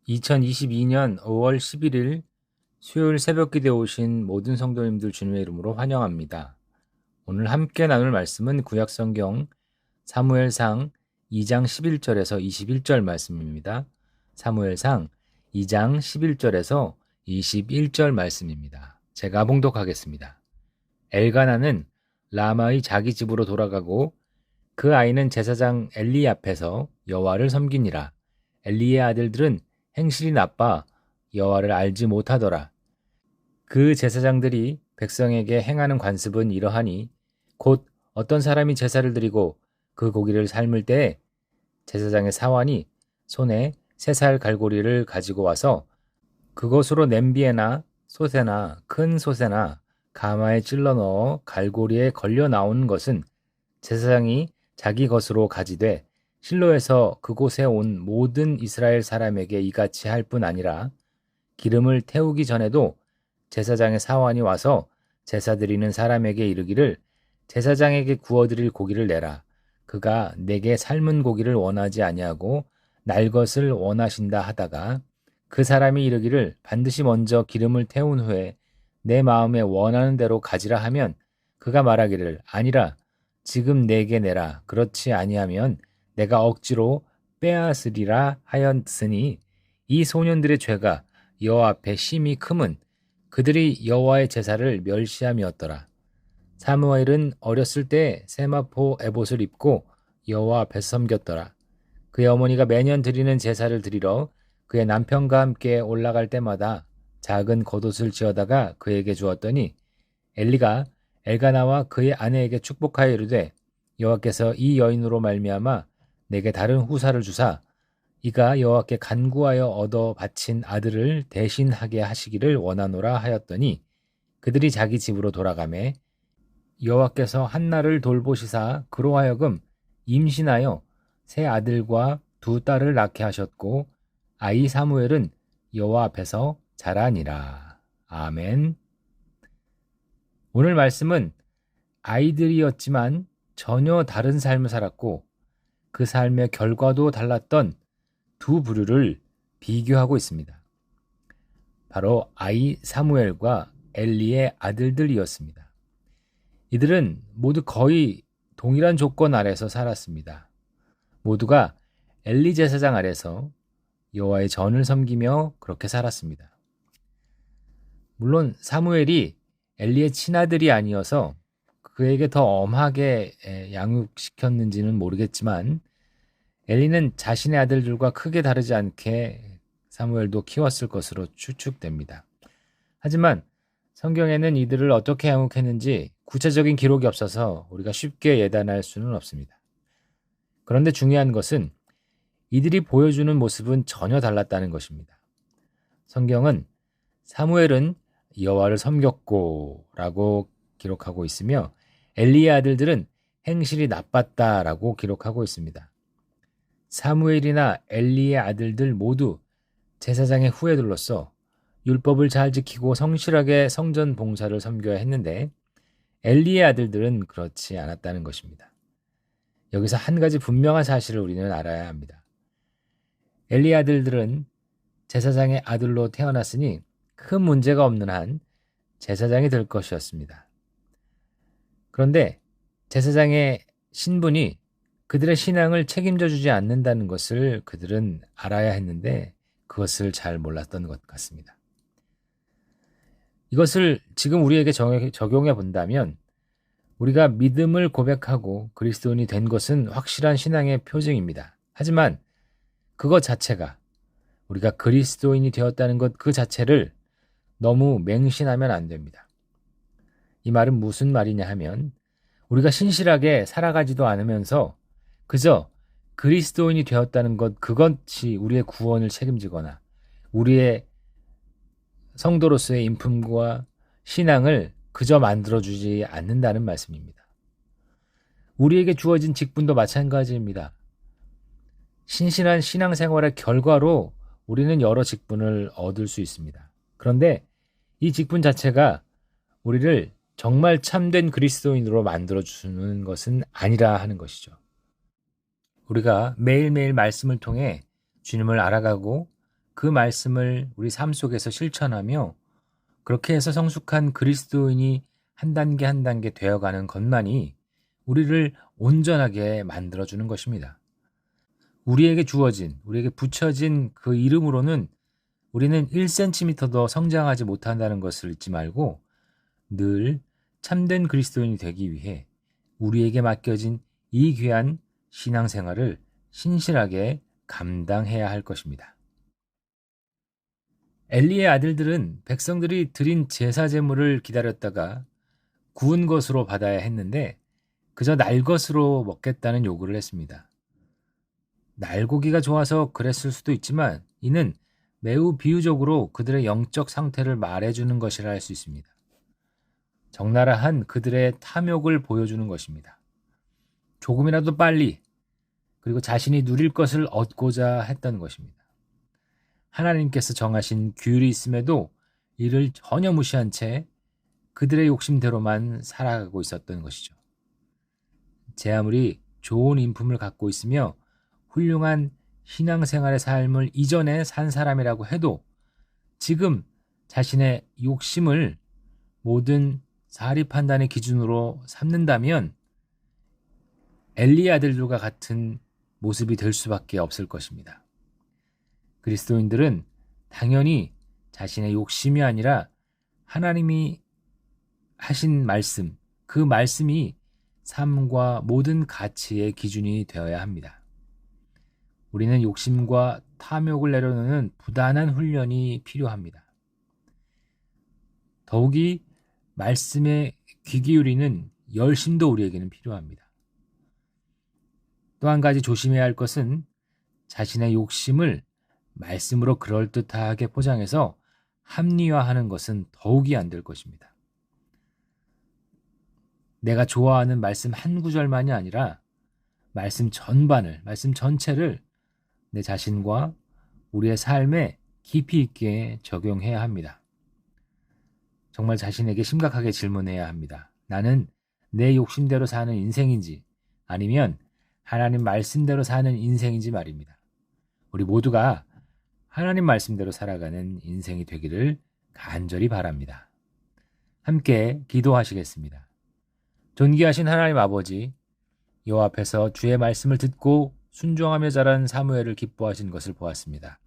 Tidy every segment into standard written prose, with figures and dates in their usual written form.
2022년 5월 11일 수요일 새벽기도에 오신 모든 성도님들 주님의 이름으로 환영합니다. 오늘 함께 나눌 말씀은 구약성경 사무엘상 2장 11절에서 21절 말씀입니다. 사무엘상 2장 11절에서 21절 말씀입니다. 제가 봉독하겠습니다. 엘가나는 라마의 자기 집으로 돌아가고 그 아이는 제사장 엘리 앞에서 여호와를 섬기니라. 엘리의 아들들은 행실이 나빠 여호와를 알지 못하더라. 그 제사장들이 백성에게 행하는 관습은 이러하니 곧 어떤 사람이 제사를 드리고 그 고기를 삶을 때에 제사장의 사환이 손에 3살 갈고리를 가지고 와서 그것으로 냄비에나 솥에나 큰 솥에나 가마에 찔러 넣어 갈고리에 걸려 나오는 것은 제사장이 자기 것으로 가지되 실로에서 그곳에 온 모든 이스라엘 사람에게 이같이 할 뿐 아니라 기름을 태우기 전에도 제사장의 사환이 와서 제사 드리는 사람에게 이르기를 제사장에게 구워드릴 고기를 내라. 그가 내게 삶은 고기를 원하지 아니하고 날 것을 원하신다 하다가 그 사람이 이르기를 반드시 먼저 기름을 태운 후에 내 마음에 원하는 대로 가지라 하면 그가 말하기를 아니라 지금 내게 내라. 그렇지 아니하면 내가 억지로 빼앗으리라 하였으니 이 소년들의 죄가 여호와 앞에 심히 크면 그들이 여호와의 제사를 멸시함이었더라. 사무엘은 어렸을 때 세마포 에봇을 입고 여호와 앞에서 섬겼더라. 그의 어머니가 매년 드리는 제사를 드리러 그의 남편과 함께 올라갈 때마다 작은 겉옷을 지어다가 그에게 주었더니 엘리가 엘가나와 그의 아내에게 축복하여 이르되 여호와께서 이 여인으로 말미암아 내게 다른 후사를 주사 이가 여호와께 간구하여 얻어 바친 아들을 대신하게 하시기를 원하노라 하였더니 그들이 자기 집으로 돌아가매 여호와께서 한나를 돌보시사 그로 하여금 임신하여 3 아들과 2 딸을 낳게 하셨고 아이 사무엘은 여호와 앞에서 자라니라. 아멘. 오늘 말씀은 아이들이었지만 전혀 다른 삶을 살았고 그 삶의 결과도 달랐던 2 부류를 비교하고 있습니다. 바로 아이 사무엘과 엘리의 아들들이었습니다. 이들은 모두 거의 동일한 조건 아래서 살았습니다. 모두가 엘리 제사장 아래서 여호와의 전을 섬기며 그렇게 살았습니다. 물론 사무엘이 엘리의 친아들이 아니어서 그에게 더 엄하게 양육시켰는지는 모르겠지만 엘리는 자신의 아들들과 크게 다르지 않게 사무엘도 키웠을 것으로 추측됩니다. 하지만 성경에는 이들을 어떻게 양육했는지 구체적인 기록이 없어서 우리가 쉽게 예단할 수는 없습니다. 그런데 중요한 것은 이들이 보여주는 모습은 전혀 달랐다는 것입니다. 성경은 사무엘은 여호와를 섬겼고 라고 기록하고 있으며 엘리의 아들들은 행실이 나빴다라고 기록하고 있습니다. 사무엘이나 엘리의 아들들 모두 제사장의 후예들로서 율법을 잘 지키고 성실하게 성전 봉사를 섬겨야 했는데 엘리의 아들들은 그렇지 않았다는 것입니다. 여기서 한 가지 분명한 사실을 우리는 알아야 합니다. 엘리의 아들들은 제사장의 아들로 태어났으니 큰 문제가 없는 한 제사장이 될 것이었습니다. 그런데 제사장의 신분이 그들의 신앙을 책임져 주지 않는다는 것을 그들은 알아야 했는데 그것을 잘 몰랐던 것 같습니다. 이것을 지금 우리에게 적용해 본다면 우리가 믿음을 고백하고 그리스도인이 된 것은 확실한 신앙의 표징입니다. 하지만 그것 자체가 우리가 그리스도인이 되었다는 것 그 자체를 너무 맹신하면 안 됩니다. 이 말은 무슨 말이냐 하면 우리가 신실하게 살아가지도 않으면서 그저 그리스도인이 되었다는 것 그것이 우리의 구원을 책임지거나 우리의 성도로서의 인품과 신앙을 그저 만들어주지 않는다는 말씀입니다. 우리에게 주어진 직분도 마찬가지입니다. 신실한 신앙생활의 결과로 우리는 여러 직분을 얻을 수 있습니다. 그런데 이 직분 자체가 우리를 정말 참된 그리스도인으로 만들어주는 것은 아니라 하는 것이죠. 우리가 매일매일 말씀을 통해 주님을 알아가고 그 말씀을 우리 삶 속에서 실천하며 그렇게 해서 성숙한 그리스도인이 한 단계 한 단계 되어가는 것만이 우리를 온전하게 만들어주는 것입니다. 우리에게 주어진, 우리에게 붙여진 그 이름으로는 우리는 1cm도 성장하지 못한다는 것을 잊지 말고 늘 참된 그리스도인이 되기 위해 우리에게 맡겨진 이 귀한 신앙생활을 신실하게 감당해야 할 것입니다. 엘리의 아들들은 백성들이 드린 제사 제물을 기다렸다가 구운 것으로 받아야 했는데 그저 날 것으로 먹겠다는 요구를 했습니다. 날고기가 좋아서 그랬을 수도 있지만 이는 매우 비유적으로 그들의 영적 상태를 말해주는 것이라 할 수 있습니다. 적나라한 그들의 탐욕을 보여주는 것입니다. 조금이라도 빨리 그리고 자신이 누릴 것을 얻고자 했던 것입니다. 하나님께서 정하신 규율이 있음에도 이를 전혀 무시한 채 그들의 욕심대로만 살아가고 있었던 것이죠. 제 아무리 좋은 인품을 갖고 있으며 훌륭한 신앙생활의 삶을 이전에 산 사람이라고 해도 지금 자신의 욕심을 모든 사리 판단의 기준으로 삼는다면 엘리의 아들들과 같은 모습이 될 수밖에 없을 것입니다. 그리스도인들은 당연히 자신의 욕심이 아니라 하나님이 하신 말씀, 그 말씀이 삶과 모든 가치의 기준이 되어야 합니다. 우리는 욕심과 탐욕을 내려놓는 부단한 훈련이 필요합니다. 더욱이 말씀에 귀 기울이는 열심도 우리에게는 필요합니다. 또 한 가지 조심해야 할 것은 자신의 욕심을 말씀으로 그럴듯하게 포장해서 합리화하는 것은 더욱이 안 될 것입니다. 내가 좋아하는 말씀 한 구절만이 아니라 말씀 전반을, 말씀 전체를 내 자신과 우리의 삶에 깊이 있게 적용해야 합니다. 정말 자신에게 심각하게 질문해야 합니다. 나는 내 욕심대로 사는 인생인지 아니면 하나님 말씀대로 사는 인생인지 말입니다. 우리 모두가 하나님 말씀대로 살아가는 인생이 되기를 간절히 바랍니다. 함께 기도하시겠습니다. 존귀하신 하나님 아버지, 여호와 앞에서 주의 말씀을 듣고 순종하며 자란 사무엘을 기뻐하신 것을 보았습니다.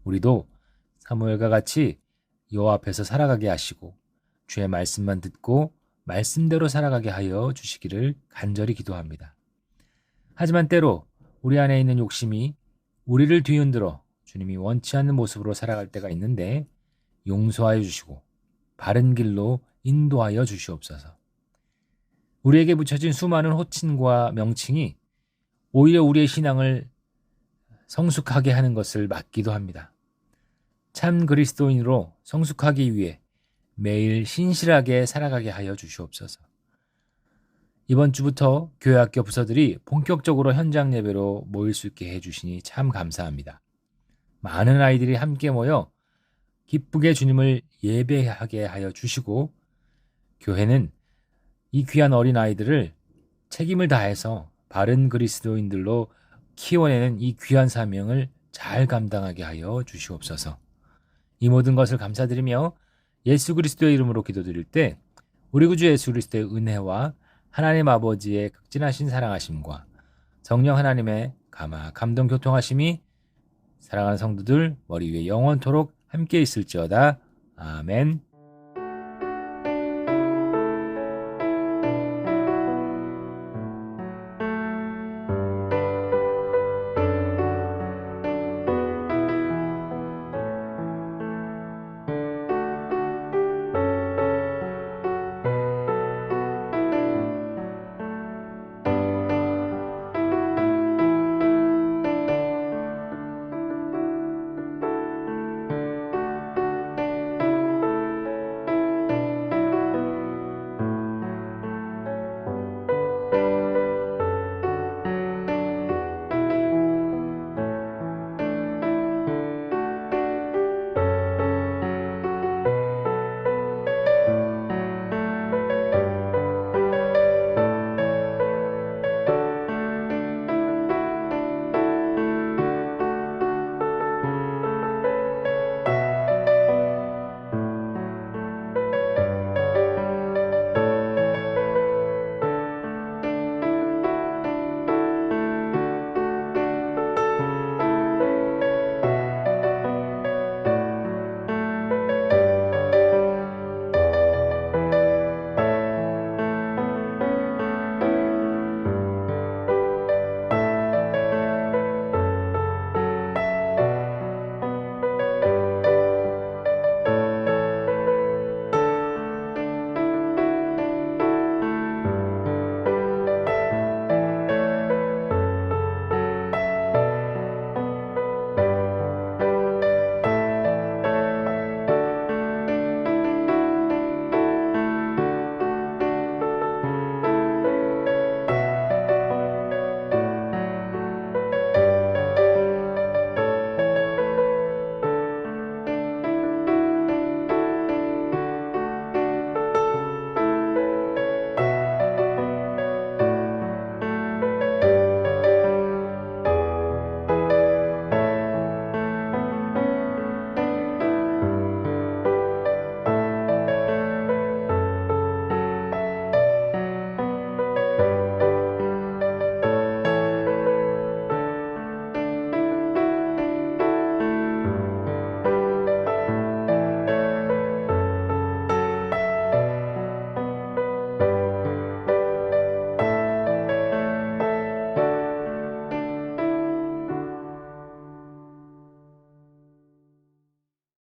우리도 사무엘과 같이 여호와 앞에서 살아가게 하시고 주의 말씀만 듣고 말씀대로 살아가게 하여 주시기를 간절히 기도합니다. 하지만 때로 우리 안에 있는 욕심이 우리를 뒤흔들어 주님이 원치 않는 모습으로 살아갈 때가 있는데 용서하여 주시고 바른 길로 인도하여 주시옵소서. 우리에게 붙여진 수많은 호칭과 명칭이 오히려 우리의 신앙을 성숙하게 하는 것을 막기도 합니다. 참 그리스도인으로 성숙하기 위해 매일 신실하게 살아가게 하여 주시옵소서. 이번 주부터 교회학교 부서들이 본격적으로 현장 예배로 모일 수 있게 해주시니 참 감사합니다. 많은 아이들이 함께 모여 기쁘게 주님을 예배하게 하여 주시고 교회는 이 귀한 어린 아이들을 책임을 다해서 바른 그리스도인들로 키워내는 이 귀한 사명을 잘 감당하게 하여 주시옵소서. 이 모든 것을 감사드리며 예수 그리스도의 이름으로 기도드릴 때 우리 구주 예수 그리스도의 은혜와 하나님 아버지의 극진하신 사랑하심과 성령 하나님의 감동 교통하심이 사랑하는 성도들 머리 위에 영원토록 함께 있을지어다. 아멘.